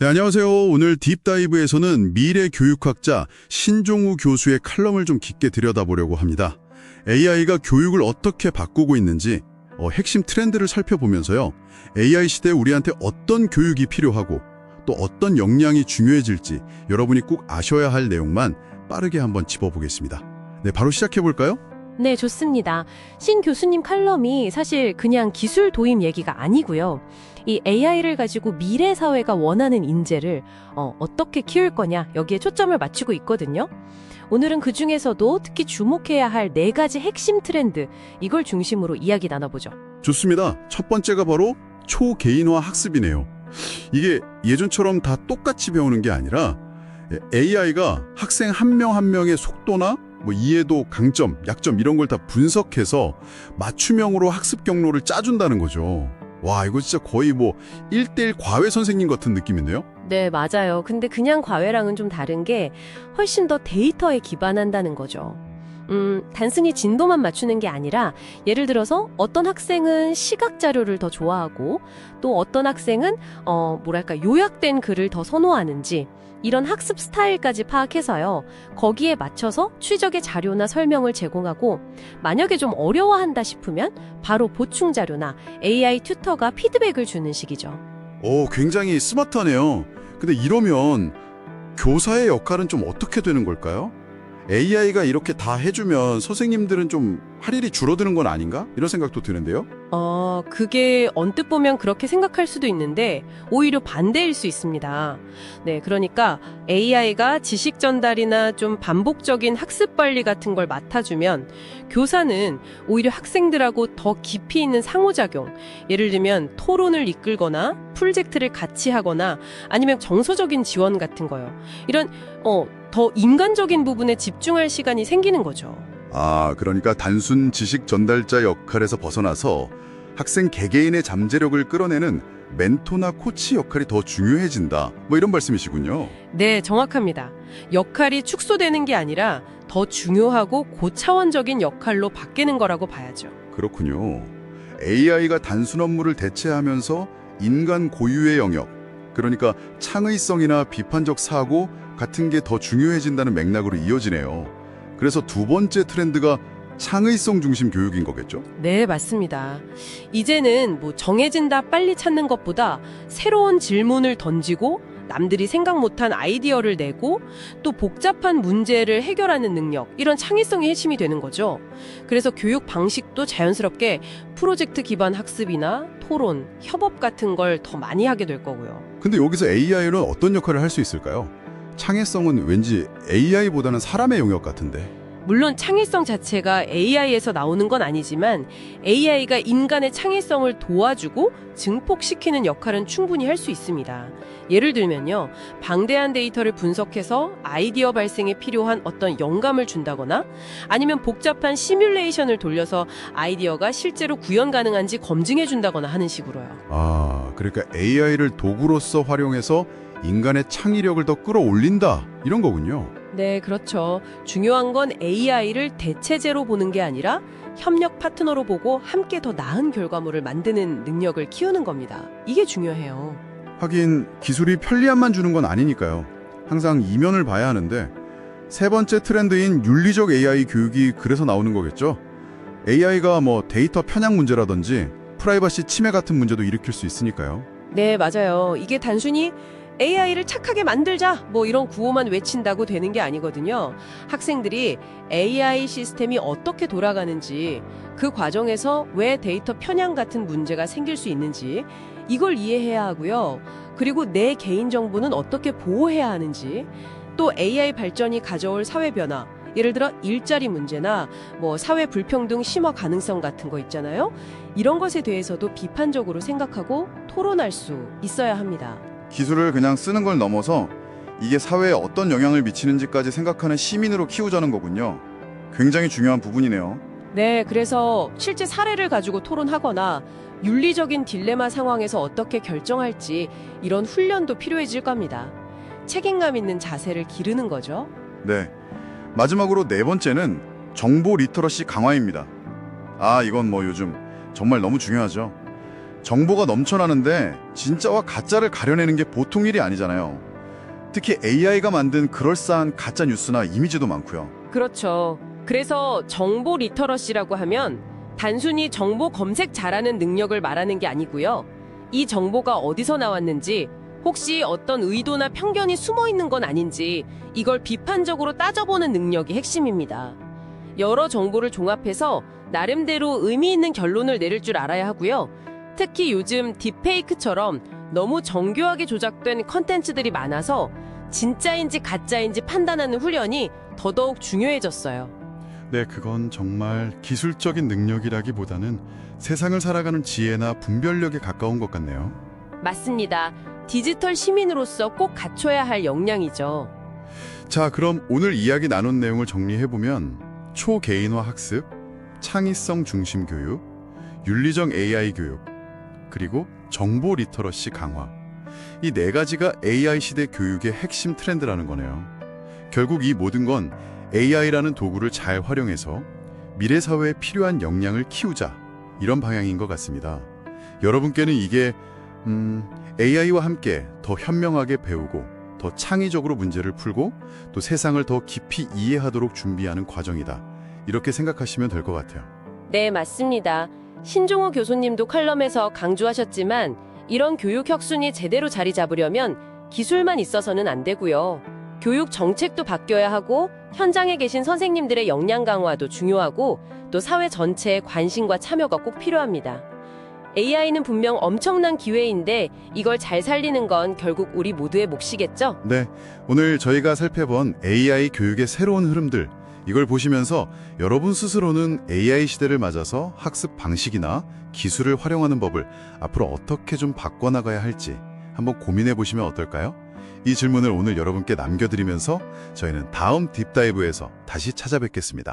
네, 안녕하세요. 오늘 딥다이브에서는 미래 교육학자 신종우 교수의 칼럼을 좀 깊게 들여다보려고 합니다. AI가 교육을 어떻게 바꾸고 있는지 핵심 트렌드를 살펴보면서요. AI 시대에 우리한테 어떤 교육이 필요하고 또 어떤 역량이 중요해질지 여러분이 꼭 아셔야 할 내용만 빠르게 한번 짚어보겠습니다. 네, 바로 시작해볼까요? 네, 좋습니다. 신 교수님 칼럼이 사실 그냥 기술 도입 얘기가 아니고요. 이 AI를 가지고 미래 사회가 원하는 인재를 어떻게 키울 거냐 여기에 초점을 맞추고 있거든요. 오늘은 그중에서도 특히 주목해야 할 4가지 핵심 트렌드 이걸 중심으로 이야기 나눠보죠. 좋습니다. 첫 번째가 바로 초개인화 학습이네요. 이게 예전처럼 다 똑같이 배우는 게 아니라 AI가 학생 한 명 한 명의 속도나 이해도, 강점, 약점 이런 걸 다 분석해서 맞춤형으로 학습 경로를 짜준다는 거죠. 와, 이거 진짜 거의 1:1 과외 선생님 같은 느낌인데요? 네, 맞아요. 근데 그냥 과외랑은 좀 다른 게 훨씬 더 데이터에 기반한다는 거죠. 단순히 진도만 맞추는 게 아니라 예를 들어서 어떤 학생은 시각 자료를 더 좋아하고 또 어떤 학생은 요약된 글을 더 선호하는지 이런 학습 스타일까지 파악해서요. 거기에 맞춰서 취적의 자료나 설명을 제공하고 만약에 좀 어려워한다 싶으면 바로 보충 자료나 AI 튜터가 피드백을 주는 식이죠. 굉장히 스마트하네요. 근데 이러면 교사의 역할은 좀 어떻게 되는 걸까요? AI가 이렇게 다 해주면 선생님들은 좀 할 일이 줄어드는 건 아닌가? 이런 생각도 드는데요. 그게 언뜻 보면 그렇게 생각할 수도 있는데 오히려 반대일 수 있습니다. 네, 그러니까 AI가 지식 전달이나 좀 반복적인 학습 관리 같은 걸 맡아주면 교사는 오히려 학생들하고 더 깊이 있는 상호작용, 예를 들면 토론을 이끌거나 프로젝트를 같이 하거나 아니면 정서적인 지원 같은 거요. 이런 더 인간적인 부분에 집중할 시간이 생기는 거죠. 그러니까 단순 지식 전달자 역할에서 벗어나서 학생 개개인의 잠재력을 끌어내는 멘토나 코치 역할이 더 중요해진다. 이런 말씀이시군요. 네, 정확합니다. 역할이 축소되는 게 아니라 더 중요하고 고차원적인 역할로 바뀌는 거라고 봐야죠. 그렇군요. AI가 단순 업무를 대체하면서 인간 고유의 영역, 그러니까 창의성이나 비판적 사고 같은 게 더 중요해진다는 맥락으로 이어지네요. 그래서 두 번째 트렌드가 창의성 중심 교육인 거겠죠? 네, 맞습니다. 이제는 정해진다 빨리 찾는 것보다 새로운 질문을 던지고 남들이 생각 못한 아이디어를 내고 또 복잡한 문제를 해결하는 능력, 이런 창의성이 핵심이 되는 거죠. 그래서 교육 방식도 자연스럽게 프로젝트 기반 학습이나 토론, 협업 같은 걸 더 많이 하게 될 거고요. 근데 여기서 AI는 어떤 역할을 할 수 있을까요? 창의성은 왠지 AI보다는 사람의 영역 같은데. 물론 창의성 자체가 AI에서 나오는 건 아니지만 AI가 인간의 창의성을 도와주고 증폭시키는 역할은 충분히 할 수 있습니다. 예를 들면요, 방대한 데이터를 분석해서 아이디어 발생에 필요한 어떤 영감을 준다거나 아니면 복잡한 시뮬레이션을 돌려서 아이디어가 실제로 구현 가능한지 검증해 준다거나 하는 식으로요. 그러니까 AI를 도구로서 활용해서 인간의 창의력을 더 끌어올린다, 이런 거군요. 네, 그렇죠. 중요한 건 AI를 대체제로 보는 게 아니라 협력 파트너로 보고 함께 더 나은 결과물을 만드는 능력을 키우는 겁니다. 이게 중요해요. 하긴 기술이 편리함만 주는 건 아니니까요. 항상 이면을 봐야 하는데 세 번째 트렌드인 윤리적 AI 교육이 그래서 나오는 거겠죠. AI가 데이터 편향 문제라든지 프라이버시 침해 같은 문제도 일으킬 수 있으니까요. 네, 맞아요. 이게 단순히 AI를 착하게 만들자 이런 구호만 외친다고 되는 게 아니거든요. 학생들이 AI 시스템이 어떻게 돌아가는지, 그 과정에서 왜 데이터 편향 같은 문제가 생길 수 있는지 이걸 이해해야 하고요. 그리고 내 개인정보는 어떻게 보호해야 하는지, 또 AI 발전이 가져올 사회 변화, 예를 들어 일자리 문제나 사회 불평등 심화 가능성 같은 거 있잖아요. 이런 것에 대해서도 비판적으로 생각하고 토론할 수 있어야 합니다. 기술을 그냥 쓰는 걸 넘어서 이게 사회에 어떤 영향을 미치는지까지 생각하는 시민으로 키우자는 거군요. 굉장히 중요한 부분이네요. 네, 그래서 실제 사례를 가지고 토론하거나 윤리적인 딜레마 상황에서 어떻게 결정할지 이런 훈련도 필요해질 겁니다. 책임감 있는 자세를 기르는 거죠. 네. 마지막으로 네 번째는 정보 리터러시 강화입니다. 이건 요즘 정말 너무 중요하죠. 정보가 넘쳐나는데 진짜와 가짜를 가려내는 게 보통 일이 아니잖아요. 특히 AI가 만든 그럴싸한 가짜 뉴스나 이미지도 많고요. 그렇죠. 그래서 정보 리터러시라고 하면 단순히 정보 검색 잘하는 능력을 말하는 게 아니고요. 이 정보가 어디서 나왔는지, 혹시 어떤 의도나 편견이 숨어 있는 건 아닌지 이걸 비판적으로 따져보는 능력이 핵심입니다. 여러 정보를 종합해서 나름대로 의미 있는 결론을 내릴 줄 알아야 하고요. 특히 요즘 딥페이크처럼 너무 정교하게 조작된 컨텐츠들이 많아서 진짜인지 가짜인지 판단하는 훈련이 더더욱 중요해졌어요. 네, 그건 정말 기술적인 능력이라기보다는 세상을 살아가는 지혜나 분별력에 가까운 것 같네요. 맞습니다. 디지털 시민으로서 꼭 갖춰야 할 역량이죠. 자, 그럼 오늘 이야기 나눈 내용을 정리해보면 초개인화 학습, 창의성 중심 교육, 윤리적 AI 교육, 그리고 정보 리터러시 강화. 이 네 가지가 AI 시대 교육의 핵심 트렌드라는 거네요. 결국 이 모든 건 AI라는 도구를 잘 활용해서 미래 사회에 필요한 역량을 키우자, 이런 방향인 것 같습니다. 여러분께는 이게 AI와 함께 더 현명하게 배우고 더 창의적으로 문제를 풀고 또 세상을 더 깊이 이해하도록 준비하는 과정이다, 이렇게 생각하시면 될 것 같아요. 네, 맞습니다. 신종우 교수님도 칼럼에서 강조하셨지만 이런 교육 혁신이 제대로 자리 잡으려면 기술만 있어서는 안 되고요. 교육 정책도 바뀌어야 하고 현장에 계신 선생님들의 역량 강화도 중요하고 또 사회 전체의 관심과 참여가 꼭 필요합니다. AI는 분명 엄청난 기회인데 이걸 잘 살리는 건 결국 우리 모두의 몫이겠죠? 네, 오늘 저희가 살펴본 AI 교육의 새로운 흐름들, 이걸 보시면서 여러분 스스로는 AI 시대를 맞아서 학습 방식이나 기술을 활용하는 법을 앞으로 어떻게 좀 바꿔나가야 할지 한번 고민해 보시면 어떨까요? 이 질문을 오늘 여러분께 남겨드리면서 저희는 다음 딥다이브에서 다시 찾아뵙겠습니다.